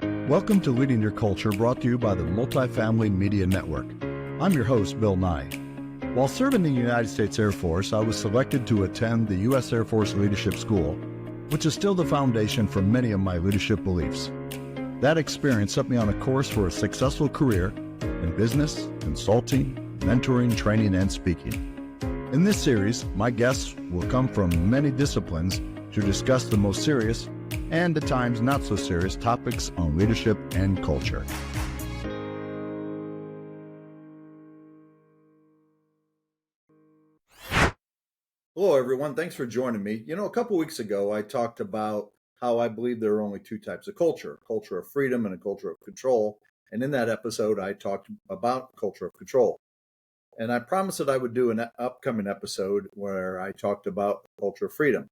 Welcome to Leading Your Culture, brought to you by the Multifamily Media Network. I'm your host, Bill Nye. While serving in the United States Air Force, I was selected to attend the U.S. Air Force Leadership School, which is still the foundation for many of my leadership beliefs. That experience set me on a course for a successful career in business, consulting, mentoring, training, and speaking. In this series, my guests will come from many disciplines to discuss the most serious and at times not so serious topics on leadership and culture. Hello, everyone. Thanks for joining me. A couple weeks ago, I talked about how I believe there are only two types of culture, a culture of freedom and a culture of control. And in that episode, I talked about culture of control. And I promised that I would do an upcoming episode where I talked about culture of freedom.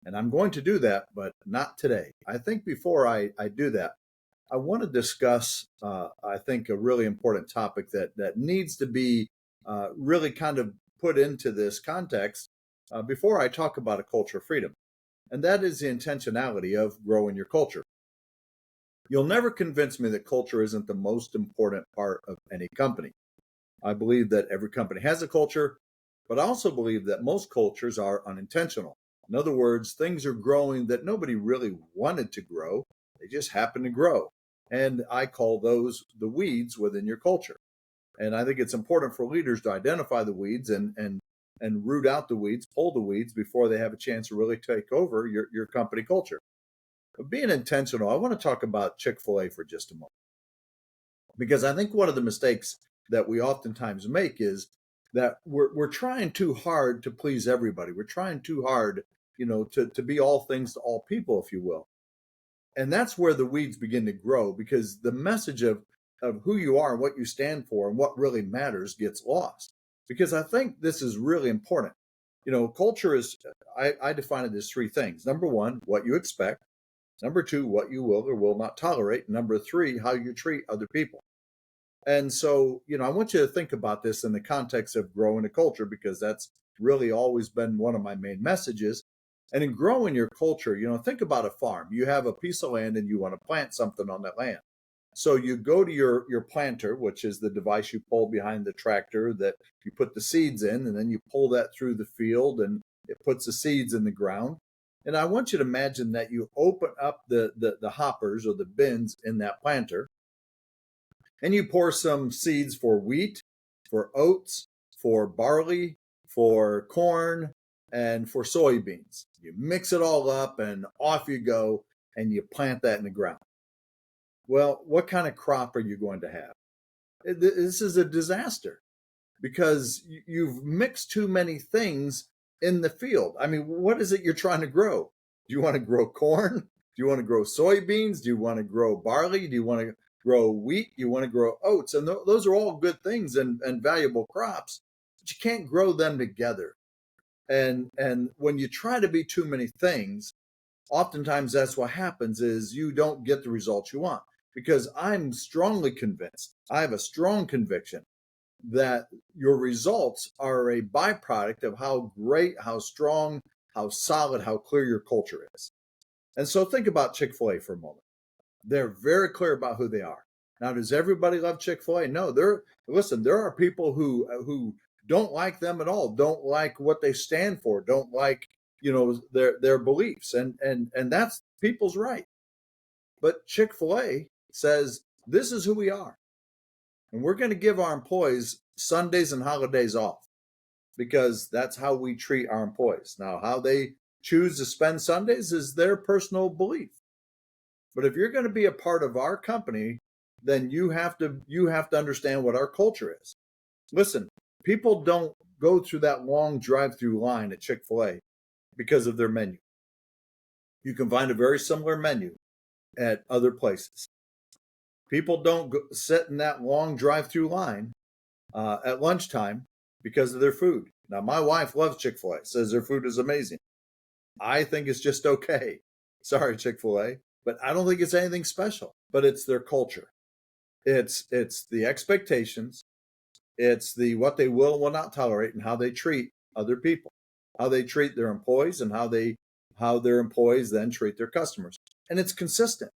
And I'm going to do that, but not today. I think before I do that, I want to discuss, I think, a really important topic that needs to be really kind of put into this context before I talk about a culture of freedom. And that is the intentionality of growing your culture. You'll never convince me that culture isn't the most important part of any company. I believe that every company has a culture, but I also believe that most cultures are unintentional. In other words, things are growing that nobody really wanted to grow. They just happen to grow. And I call those the weeds within your culture. And I think it's important for leaders to identify the weeds and root out the weeds, pull the weeds before they have a chance to really take over your company culture. But being intentional, I want to talk about Chick-fil-A for just a moment. Because I think one of the mistakes that we oftentimes make is that we're trying too hard to please everybody. We're trying too hard to be all things to all people, if you will. And that's where the weeds begin to grow, because the message of who you are and what you stand for and what really matters gets lost. Because I think this is really important. Culture is, I define it as three things. Number one, what you expect. Number two, what you will or will not tolerate. Number three, how you treat other people. And so, I want you to think about this in the context of growing a culture, because that's really always been one of my main messages. And in growing your culture, think about a farm. You have a piece of land and you want to plant something on that land. So you go to your planter, which is the device you pull behind the tractor that you put the seeds in, and then you pull that through the field and it puts the seeds in the ground. And I want you to imagine that you open up the hoppers or the bins in that planter, and you pour some seeds for wheat, for oats, for barley, for corn, and for soybeans. You mix it all up and off you go, and you plant that in the ground. Well, what kind of crop are you going to have? This is a disaster, because you've mixed too many things in the field. I mean, what is it you're trying to grow? Do you want to grow corn? Do you want to grow soybeans? Do you want to grow barley? Do you want to grow wheat? Do you want to grow oats? And those are all good things and valuable crops, but you can't grow them together. And when you try to be too many things, oftentimes that's what happens, is you don't get the results you want. Because I'm strongly convinced, I have a strong conviction that your results are a byproduct of how great, how strong, how solid, how clear your culture is. And so think about Chick-fil-A for a moment. They're very clear about who they are. Now, does everybody love Chick-fil-A? No, there are people who don't like them at all, don't like what they stand for, don't like, their beliefs. And that's people's right. But Chick-fil-A says, this is who we are. And we're going to give our employees Sundays and holidays off, because that's how we treat our employees. Now, how they choose to spend Sundays is their personal belief. But if you're going to be a part of our company, then you have to understand what our culture is. Listen, people don't go through that long drive-through line at Chick-fil-A because of their menu. You can find a very similar menu at other places. People don't sit in that long drive-through line at lunchtime because of their food. Now, my wife loves Chick-fil-A, says their food is amazing. I think it's just okay. Sorry, Chick-fil-A, but I don't think it's anything special. But it's their culture. It's the expectations. It's what they will and will not tolerate, and how they treat other people, how they treat their employees, and how their employees then treat their customers. And it's consistent.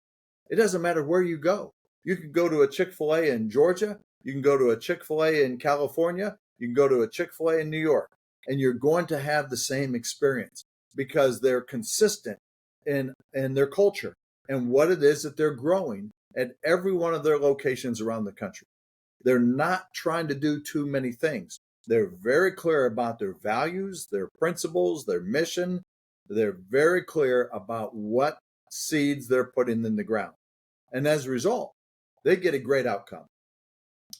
It doesn't matter where you go. You can go to a Chick-fil-A in Georgia. You can go to a Chick-fil-A in California. You can go to a Chick-fil-A in New York, and you're going to have the same experience because they're consistent in their culture and what it is that they're growing at every one of their locations around the country. They're not trying to do too many things. They're very clear about their values, their principles, their mission. They're very clear about what seeds they're putting in the ground. And as a result, they get a great outcome.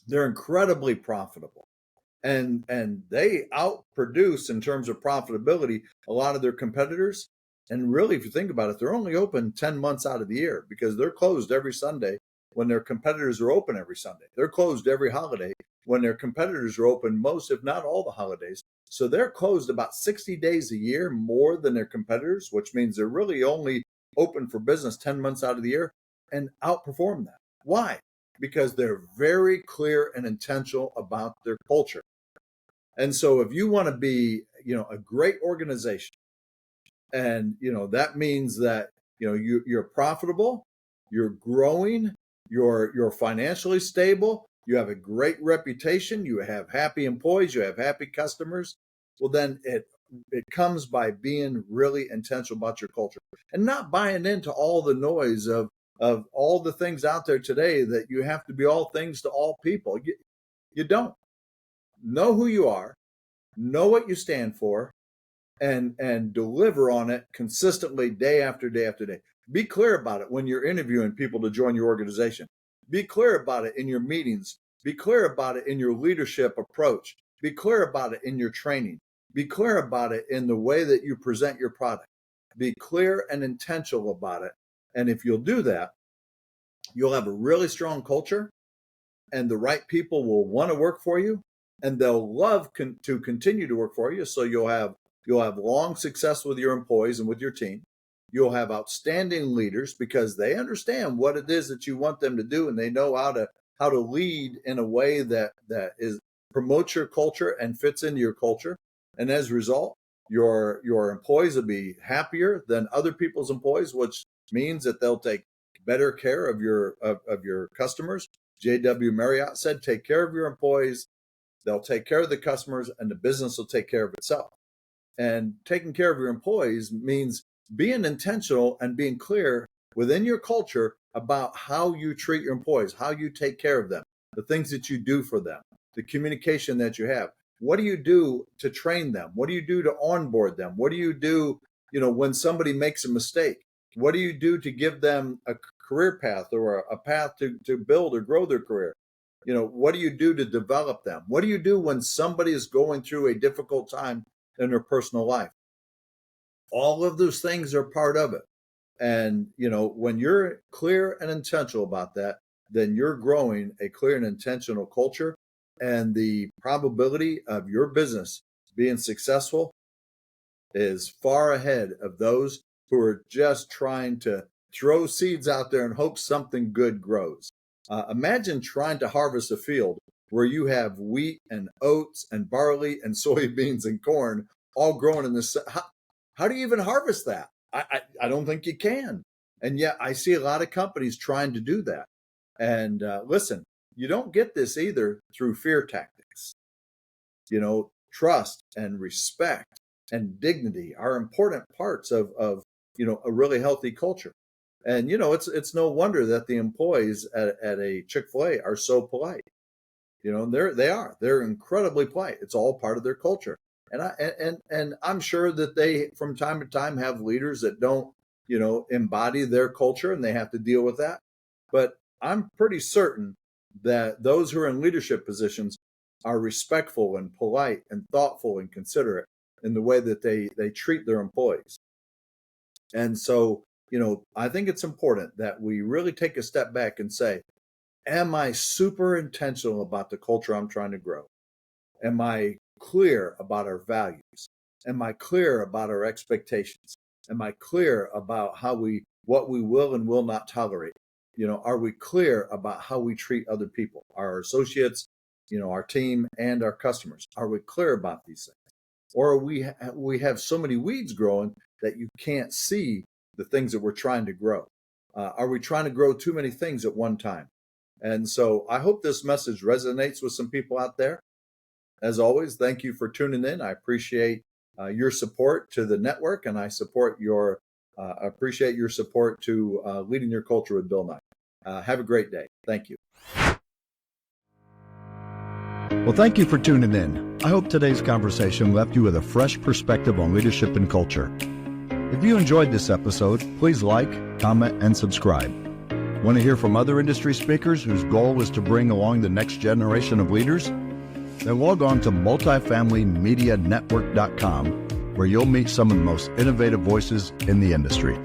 They're incredibly profitable. And they outproduce in terms of profitability a lot of their competitors. And really, if you think about it, they're only open 10 months out of the year because they're closed every Sunday when their competitors are open every Sunday. They're closed every holiday when their competitors are open most, if not all, the holidays. So they're closed about 60 days a year more than their competitors, which means they're really only open for business 10 months out of the year and outperform that. Why? Because they're very clear and intentional about their culture. And so if you want to be, a great organization, and that means that you're profitable, you're growing, you're financially stable, you have a great reputation, you have happy employees, you have happy customers, well then it comes by being really intentional about your culture and not buying into all the noise of all the things out there today that you have to be all things to all people. You don't. Know who you are, know what you stand for, and deliver on it consistently day after day after day. Be clear about it when you're interviewing people to join your organization. Be clear about it in your meetings. Be clear about it in your leadership approach. Be clear about it in your training. Be clear about it in the way that you present your product. Be clear and intentional about it. And if you'll do that, you'll have a really strong culture, and the right people will want to work for you, and they'll love to continue to work for you. So you'll have long success with your employees and with your team. You'll have outstanding leaders because they understand what it is that you want them to do, and they know how to lead in a way that is promotes your culture and fits into your culture. And as a result, your employees will be happier than other people's employees, which means that they'll take better care of your customers. J.W. Marriott said, take care of your employees, they'll take care of the customers, and the business will take care of itself. And taking care of your employees means being intentional and being clear within your culture about how you treat your employees, how you take care of them, the things that you do for them, the communication that you have. What do you do to train them? What do you do to onboard them? What do you do, when somebody makes a mistake? What do you do to give them a career path or a path to build or grow their career? What do you do to develop them? What do you do when somebody is going through a difficult time in their personal life? All of those things are part of it. And, when you're clear and intentional about that, then you're growing a clear and intentional culture. And the probability of your business being successful is far ahead of those who are just trying to throw seeds out there and hope something good grows. Imagine trying to harvest a field where you have wheat and oats and barley and soybeans and corn all growing in this. How do you even harvest that? I don't think you can. And yet I see a lot of companies trying to do that. And listen, you don't get this either through fear tactics. Trust and respect and dignity are important parts of a really healthy culture. And it's no wonder that the employees at a Chick-fil-A are so polite. They're incredibly polite. It's all part of their culture. And I'm sure that they from time to time have leaders that don't embody their culture, and they have to deal with that. But I'm pretty certain that those who are in leadership positions are respectful and polite and thoughtful and considerate in the way that they treat their employees. And so, I think it's important that we really take a step back and say, am I super intentional about the culture I'm trying to grow? Am I clear about our values? Am I clear about our expectations? Am I clear about what we will and will not tolerate? Are we clear about how we treat other people, our associates, our team and our customers? Are we clear about these things? Or we have so many weeds growing that you can't see the things that we're trying to grow. Are we trying to grow too many things at one time? And so I hope this message resonates with some people out there. As always, thank you for tuning in. I appreciate your support to the network, and I appreciate your support to Leading Your Culture with Bill Nye. Have a great day. Thank you. Well, thank you for tuning in. I hope today's conversation left you with a fresh perspective on leadership and culture. If you enjoyed this episode, please like, comment, and subscribe. Want to hear from other industry speakers whose goal is to bring along the next generation of leaders? Then log on to multifamilymedianetwork.com, where you'll meet some of the most innovative voices in the industry.